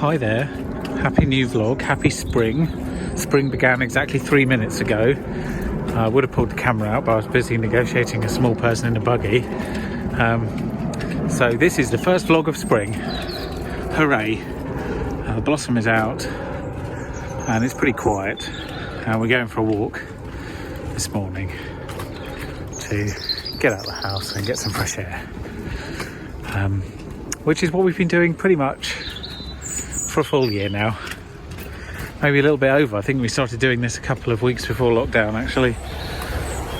Hi there, happy new vlog, happy spring. Spring began exactly 3 minutes ago. I would have pulled the camera out, but I was busy negotiating a small person in a buggy. So this is the first vlog of spring. Hooray. The blossom is out and it's pretty quiet. And we're going for a walk this morning to get out of the house and get some fresh air. Which is what we've been doing pretty much for a full year now. Maybe a little bit over. I think we started doing this a couple of weeks before lockdown, actually.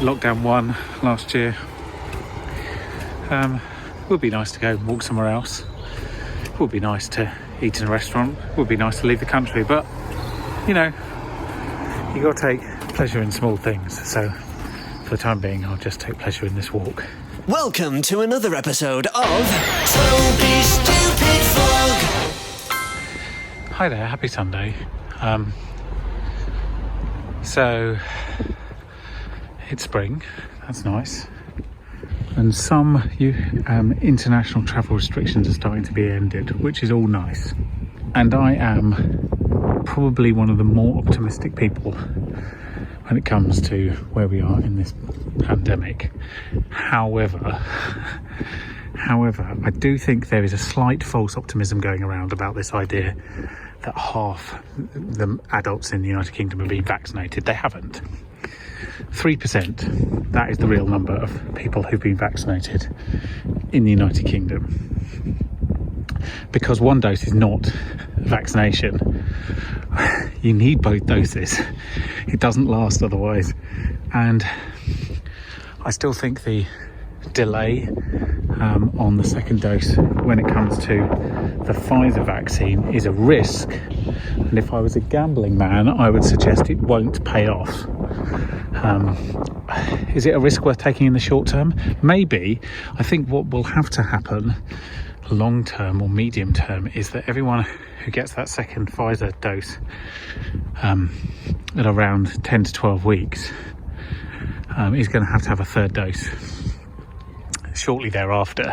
Lockdown 1 last year. It would be nice to go and walk somewhere else. It would be nice to eat in a restaurant. It would be nice to leave the country, but you know, you got to take pleasure in small things. So for the time being, I'll just take pleasure in this walk. Welcome to another episode of Toby Stupid Vlog. Hi there, happy Sunday. So it's spring, that's nice, and some international travel restrictions are starting to be ended, which is all nice. And I am probably one of the more optimistic people when it comes to where we are in this pandemic. However, I do think there is a slight false optimism going around about this idea that half the adults in the United Kingdom have been vaccinated. They haven't. 3%, that is the real number of people who've been vaccinated in the United Kingdom. Because one dose is not vaccination. You need both doses. It doesn't last otherwise. And I still think the delay on the second dose when it comes to the Pfizer vaccine is a risk, and if I was a gambling man I would suggest it won't pay off. Is it a risk worth taking in the short term? Maybe. I think what will have to happen long term or medium term is that everyone who gets that second Pfizer dose at around 10 to 12 weeks is going to have a third dose shortly thereafter,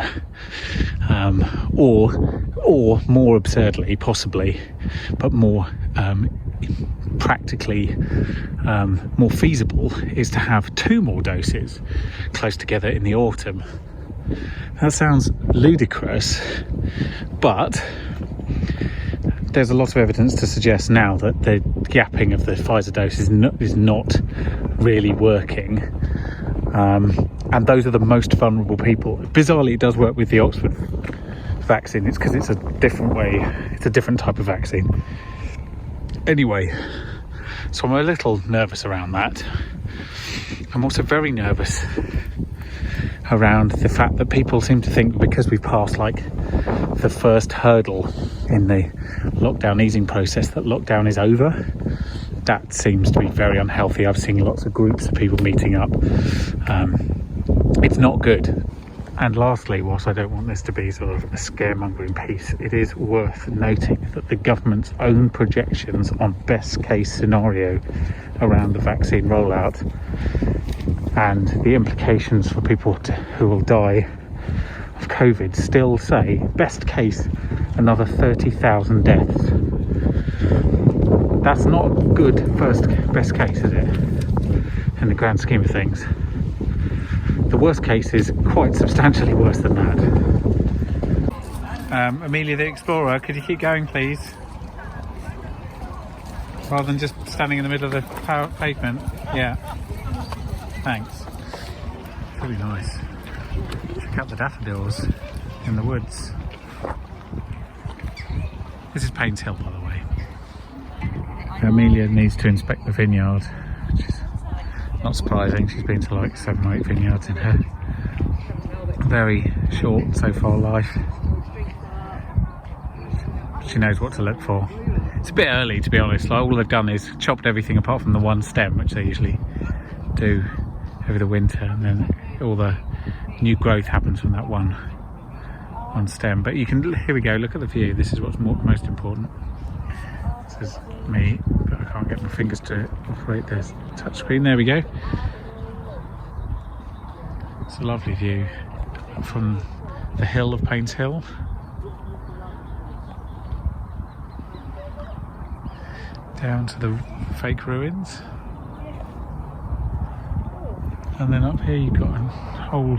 or more absurdly, possibly, but more practically more feasible, is to have 2 more doses close together in the autumn. That sounds ludicrous, but there's a lot of evidence to suggest now that the gapping of the Pfizer dose is not really working. And those are the most vulnerable people. Bizarrely, it does work with the Oxford vaccine. It's because it's a different way. It's a different type of vaccine. Anyway, so I'm a little nervous around that. I'm also very nervous around the fact that people seem to think because we've passed like the first hurdle in the lockdown easing process that lockdown is over. That seems to be very unhealthy. I've seen lots of groups of people meeting up. It's not good. And lastly, whilst I don't want this to be sort of a scaremongering piece, it is worth noting that the government's own projections on best case scenario around the vaccine rollout and the implications for people who will die of COVID still say best case another 30,000 deaths. That's not a good best case, is it, in the grand scheme of things? The worst case is quite substantially worse than that. Amelia the Explorer, could you keep going please? Rather than just standing in the middle of the pavement. Yeah. Thanks. It's really nice. Check out the daffodils in the woods. This is Painshill, by the way. Amelia needs to inspect the vineyard, which is not surprising. She's been to like 7 or 8 vineyards in her very short so far life. She knows what to look for. It's a bit early, to be honest. Like, all they've done is chopped everything apart from the one stem, which they usually do over the winter, and then all the new growth happens from that one stem. But you can, here we go, look at the view. This is what's most important. This is me, but I can't get my fingers to operate this touchscreen. There we go. It's a lovely view from the hill of Painshill. down to the fake ruins. And then up here you've got a whole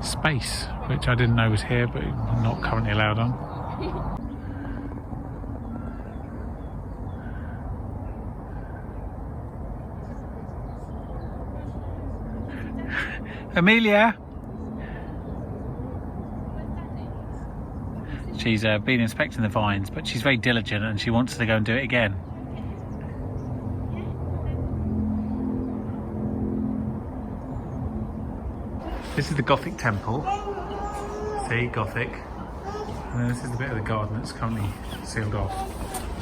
space, which I didn't know was here, but not currently allowed on. Amelia! She's been inspecting the vines, but she's very diligent and she wants to go and do it again. This is the Gothic temple. See, Gothic. And then this is the bit of the garden that's currently sealed off.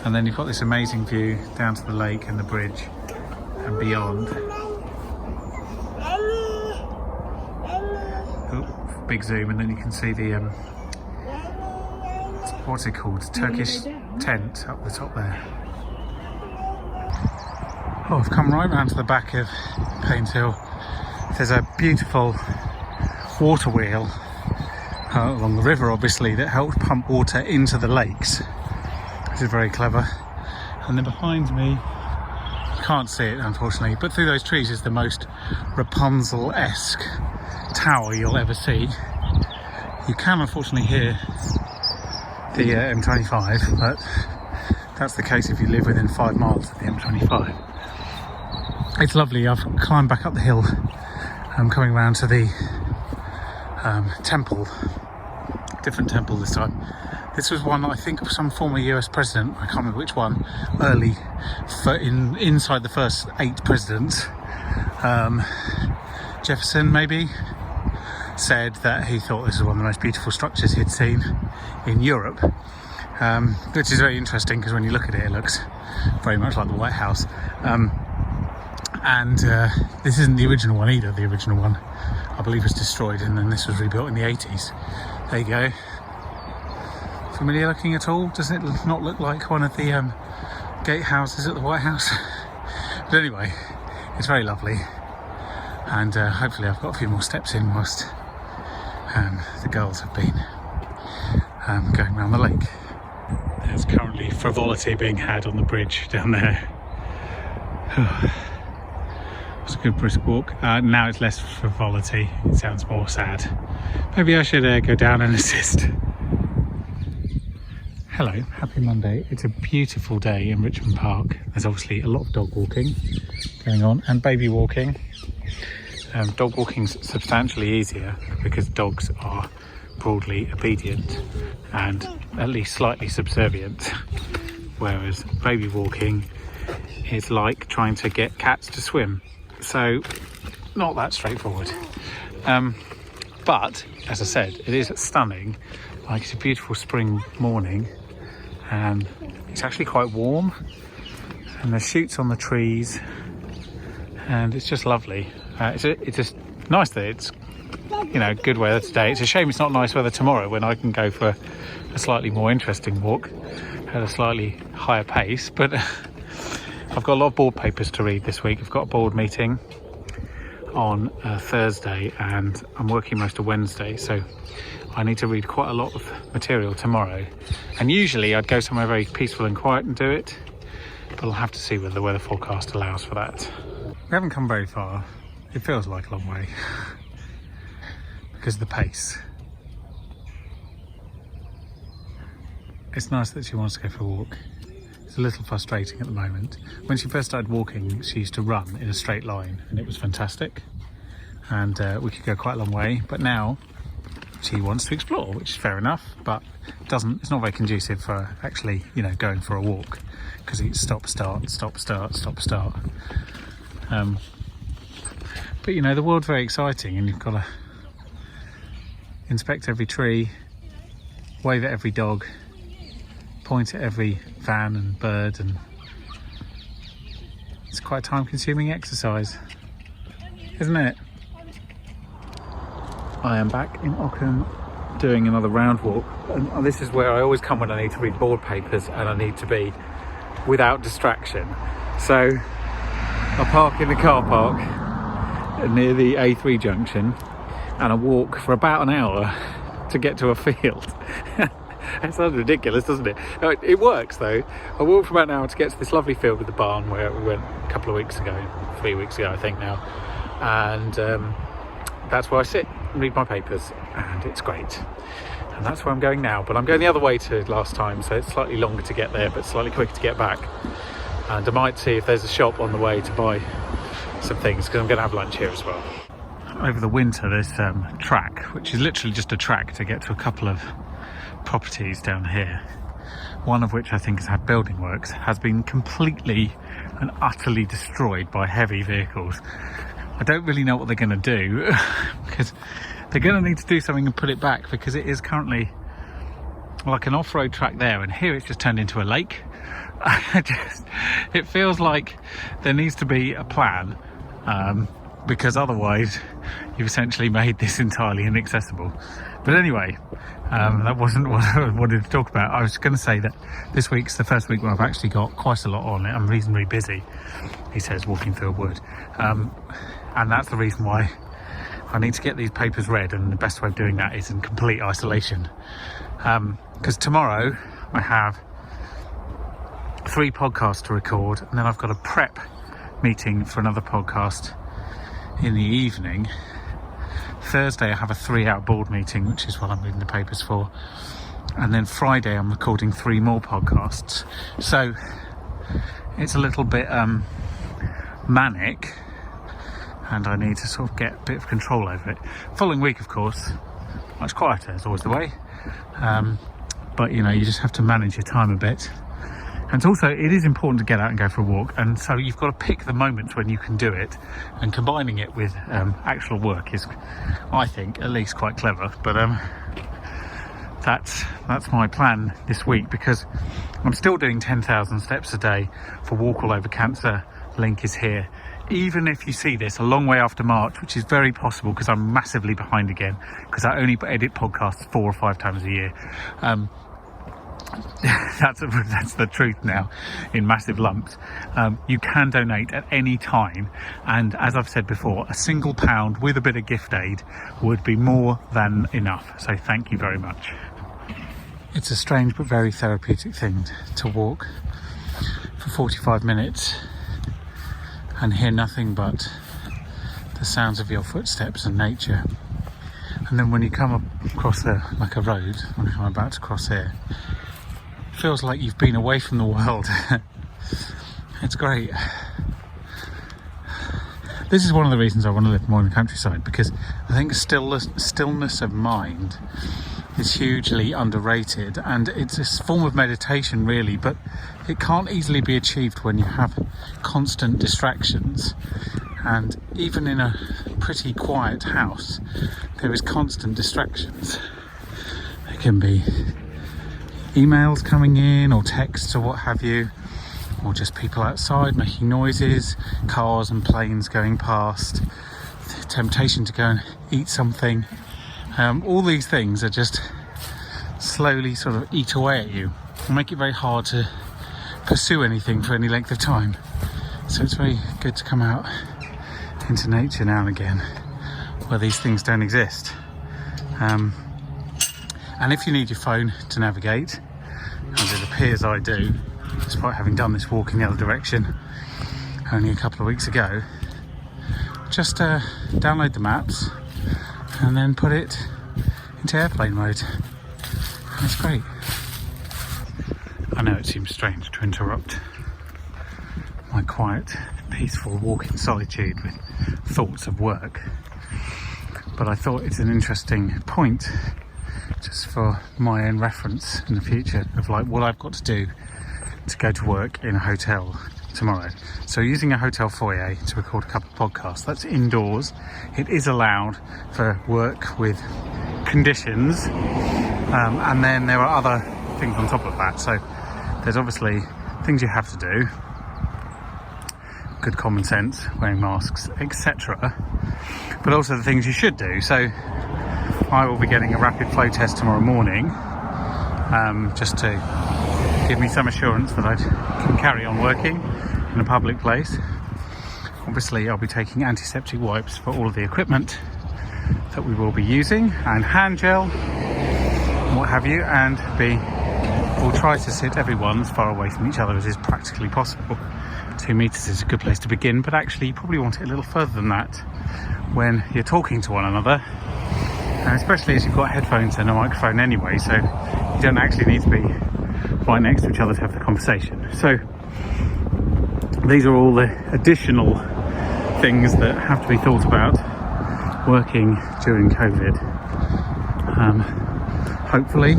And then you've got this amazing view down to the lake and the bridge and beyond. Oh, big zoom, and then you can see the what's it called? Turkish tent up the top there. Oh, I've come right round to the back of Painshill. There's a beautiful water wheel along the river, obviously, that helps pump water into the lakes. This is very clever. And then behind me, you can't see it unfortunately, but through those trees is the most Rapunzel-esque tower you'll ever see. You can unfortunately hear the M25, but that's the case if you live within 5 miles of the M25. It's lovely. I've climbed back up the hill. I'm coming round to the temple, different temple this time. This was one, I think, of some former US president, I can't remember which one, early, inside the first 8 presidents. Jefferson, maybe, said that he thought this was one of the most beautiful structures he'd seen in Europe, which is very interesting because when you look at it, it looks very much like the White House. And this isn't the original one either. The original one, I believe, was destroyed and then this was rebuilt in the 80s. There you go. Familiar looking at all? Doesn't it not look like one of the gatehouses at the White House? But anyway, it's very lovely. And hopefully I've got a few more steps in whilst the girls have been going around the lake. There's currently frivolity being had on the bridge down there. It's a good brisk walk. Now it's less frivolity, it sounds more sad. Maybe I should go down and assist. Hello, happy Monday. It's a beautiful day in Richmond Park. There's obviously a lot of dog walking going on and baby walking. Dog walking's substantially easier because dogs are broadly obedient and at least slightly subservient, whereas baby walking is like trying to get cats to swim. So not that straightforward, but as I said, it is stunning. Like, it's a beautiful spring morning and it's actually quite warm and there's shoots on the trees and it's just lovely. It's just nice that it's, you know, good weather today. It's a shame it's not nice weather tomorrow when I can go for a slightly more interesting walk at a slightly higher pace, but I've got a lot of board papers to read this week. I've got a board meeting on Thursday and I'm working most of Wednesday, so I need to read quite a lot of material tomorrow. And usually I'd go somewhere very peaceful and quiet and do it, but I'll have to see whether the weather forecast allows for that. We haven't come very far. It feels like a long way because of the pace. It's nice that she wants to go for a walk. It's a little frustrating at the moment. When she first started walking, she used to run in a straight line and it was fantastic. And we could go quite a long way, but now she wants to explore, which is fair enough, but it's not very conducive for actually, you know, going for a walk because it's stop, start, stop, start, stop, start. But you know, the world's very exciting and you've got to inspect every tree, wave at every dog, point at every van and bird, and it's quite a time-consuming exercise, isn't it? I am back in Auckland doing another round walk, and this is where I always come when I need to read board papers and I need to be without distraction. So I park in the car park near the A3 junction and I walk for about an hour to get to a field. It sounds ridiculous, doesn't it? No, it works though. I walked for about an hour to get to this lovely field with the barn where we went a couple of weeks ago, 3 weeks ago I think now, and that's where I sit and read my papers, and it's great. And that's where I'm going now, but I'm going the other way to last time, so it's slightly longer to get there but slightly quicker to get back. And I might see if there's a shop on the way to buy some things, because I'm going to have lunch here as well. Over the winter there's track, which is literally just a track to get to a couple of properties down here, one of which I think has had building works, has been completely and utterly destroyed by heavy vehicles. I don't really know what they're going to do because they're going to need to do something and put it back, because it is currently like an off-road track there, and here it's just turned into a lake. It feels like there needs to be a plan, because otherwise you've essentially made this entirely inaccessible. But anyway, that wasn't what I wanted to talk about. I was going to say that this week's the first week where I've actually got quite a lot on it. I'm reasonably busy, he says, walking through a wood, and that's the reason why I need to get these papers read, and the best way of doing that is in complete isolation, because tomorrow I have 3 podcasts to record, and then I've got a prep meeting for another podcast in the evening. Thursday I have a 3-hour board meeting, which is what I'm reading the papers for, and then Friday I'm recording 3 more podcasts. So it's a little bit manic, and I need to sort of get a bit of control over it. Following week, of course, much quieter is always the way, but you know, you just have to manage your time a bit. And also, it is important to get out and go for a walk, and so you've got to pick the moments when you can do it, and combining it with actual work is, I think, at least quite clever. But that's my plan this week, because I'm still doing 10,000 steps a day for Walk All Over Cancer. Link is here. Even if you see this a long way after March, which is very possible because I'm massively behind again, because I only edit podcasts 4 or 5 times a year. That's the truth now, in massive lumps. You can donate at any time, and as I've said before, a single £1 with a bit of gift aid would be more than enough, so thank you very much. It's a strange but very therapeutic thing to walk for 45 minutes and hear nothing but the sounds of your footsteps and nature. And then when you come across like a road, when I'm about to cross here, it feels like you've been away from the world. It's great. This is one of the reasons I want to live more in the countryside, because I think stillness of mind is hugely underrated, and it's a form of meditation really, but it can't easily be achieved when you have constant distractions. And even in a pretty quiet house, there is constant distractions. There can be emails coming in, or texts, or what have you, or just people outside making noises, cars and planes going past, the temptation to go and eat something. All these things are just slowly sort of eat away at you and make it very hard to pursue anything for any length of time. So it's very good to come out into nature now and again where these things don't exist. And if you need your phone to navigate, as it appears I do, despite having done this walk in the other direction only a couple of weeks ago, just download the maps and then put it into airplane mode. And it's great. I know it seems strange to interrupt my quiet, peaceful walk in solitude with thoughts of work, but I thought it's an interesting point just for my own reference in the future of like what I've got to do to go to work in a hotel tomorrow. So using a hotel foyer to record a couple of podcasts, that's indoors. It is allowed for work with conditions, and then there are other things on top of that. So there's obviously things you have to do, good common sense, wearing masks, etc., but also the things you should do. So I will be getting a rapid flow test tomorrow morning, just to give me some assurance that I can carry on working in a public place. Obviously I'll be taking antiseptic wipes for all of the equipment that we will be using, and hand gel what have you, and B, we'll try to sit everyone as far away from each other as is practically possible. 2 metres is a good place to begin, but actually you probably want it a little further than that when you're talking to one another, and especially as you've got headphones and a microphone anyway, so you don't actually need to be right next to each other to have the conversation. So these are all the additional things that have to be thought about working during COVID. Hopefully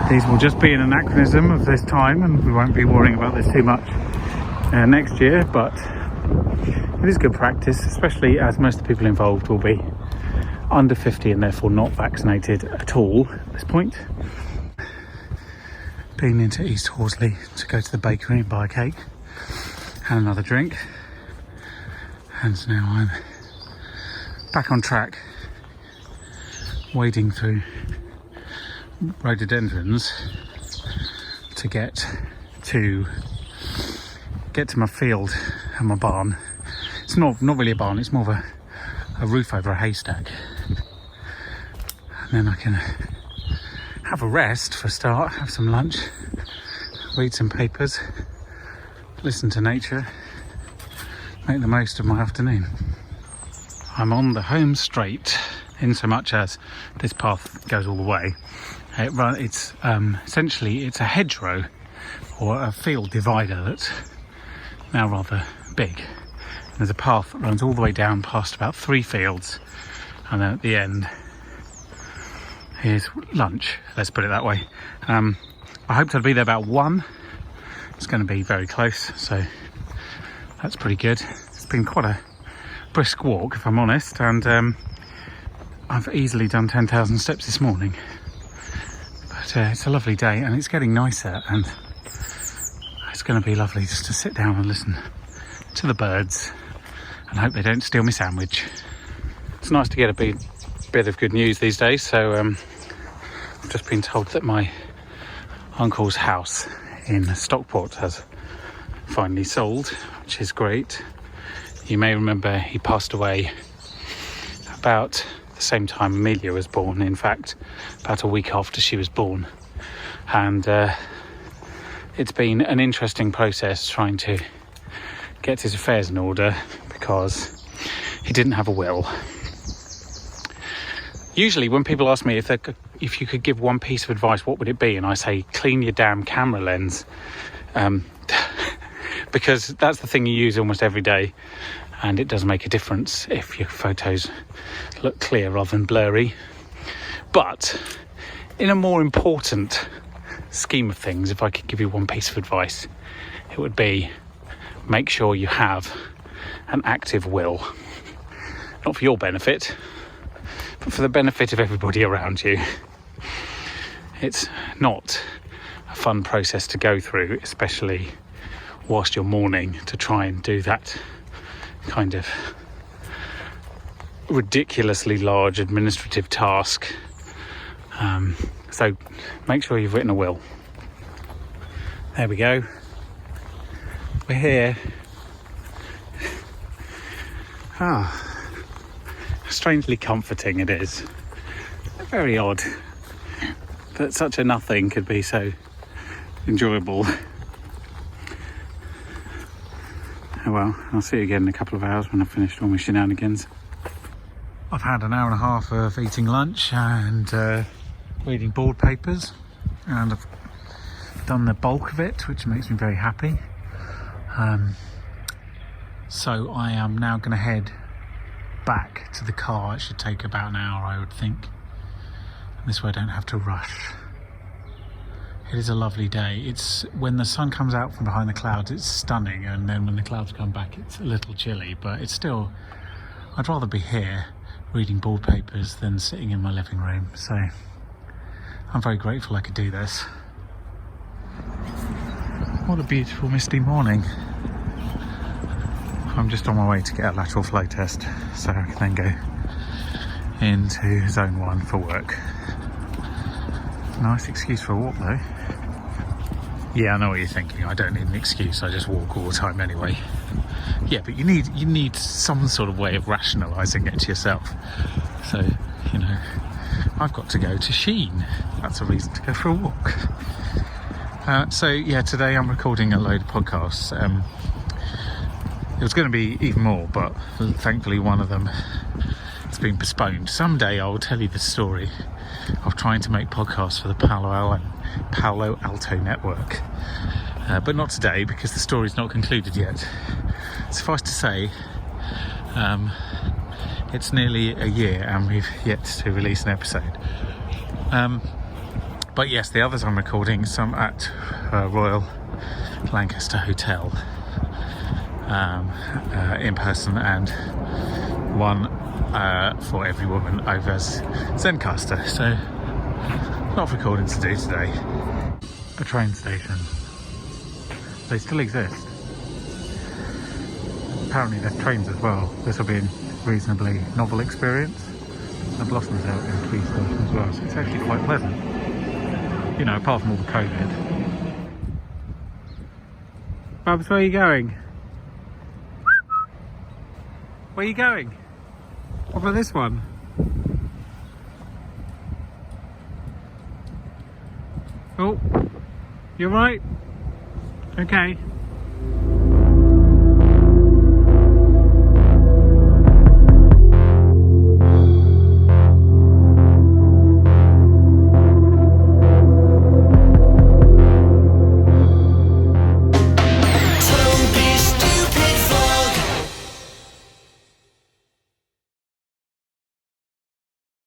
these will just be an anachronism of this time and we won't be worrying about this too much next year, but it is good practice, especially as most of the people involved will be under 50 and therefore not vaccinated at all at this point. Been into East Horsley to go to the bakery and buy a cake and another drink, and so now I'm back on track, wading through rhododendrons to get to my field and my barn. It's not really a barn, it's more of a roof over a haystack, and then I can have a rest for a start, have some lunch, read some papers, listen to nature, make the most of my afternoon. I'm on the home straight in so much as this path goes all the way. It's essentially it's a hedgerow or a field divider that's now rather big. There's a path that runs all the way down past about 3 fields, and then at the end here's lunch, let's put it that way. I hoped I'd be there about 1. It's going to be very close, so that's pretty good. It's been quite a brisk walk, if I'm honest, and I've easily done 10,000 steps this morning. But it's a lovely day and it's getting nicer, and it's going to be lovely just to sit down and listen to the birds and hope they don't steal my sandwich. It's nice to get a bit of good news these days. So I've just been told that my uncle's house in Stockport has finally sold, which is great. You may remember he passed away about the same time Amelia was born, in fact about a week after she was born, and it's been an interesting process trying to get his affairs in order because he didn't have a will. Usually when people ask me if you could give one piece of advice, what would it be, and I say clean your damn camera lens, because that's the thing you use almost every day, and it does make a difference if your photos look clear rather than blurry. But in a more important scheme of things, if I could give you one piece of advice, it would be make sure you have an active will. Not for your benefit, but for the benefit of everybody around you. It's not a fun process to go through, especially whilst you're mourning, to try and do that kind of ridiculously large administrative task. So make sure you've written a will. There we go. We're here. Strangely comforting it is. Very odd that such a nothing could be so enjoyable. Oh well, I'll see you again in a couple of hours when I've finished all my shenanigans. I've had an hour and a half of eating lunch and reading board papers, and I've done the bulk of it, which makes me very happy. So I am now going to head back to the car. It should take about an hour, I would think. And this way I don't have to rush. It is a lovely day. It's when the sun comes out from behind the clouds, it's stunning, and then when the clouds come back, it's a little chilly, but it's still, I'd rather be here reading board papers than sitting in my living room. So I'm very grateful I could do this. What a beautiful misty morning. I'm just on my way to get a lateral flow test so I can then go into zone 1 for work. Nice excuse for a walk though. Yeah, I know what you're thinking. I don't need an excuse, I just walk all the time anyway. Yeah, but you need some sort of way of rationalising it to yourself. So, you know, I've got to go to Sheen. That's a reason to go for a walk. So yeah, today I'm recording a load of podcasts. It was going to be even more, but thankfully one of them has been postponed. Someday I'll tell you the story of trying to make podcasts for the Palo Alto network. But not today, because the story's not concluded yet. Suffice to say, it's nearly a year and we've yet to release an episode. But yes, the others I'm recording, some at Royal Lancaster Hotel in person, and one for every woman over Zencaster. So, a lot of recording to do today. A train station. They still exist. Apparently there's trains as well. This will be a reasonably novel experience. The Blossom's out in Tweed Station as well, so it's actually quite pleasant. You know, apart from all the COVID. Babs, where are you going? Where are you going? What about this one? Oh, you're right. Okay.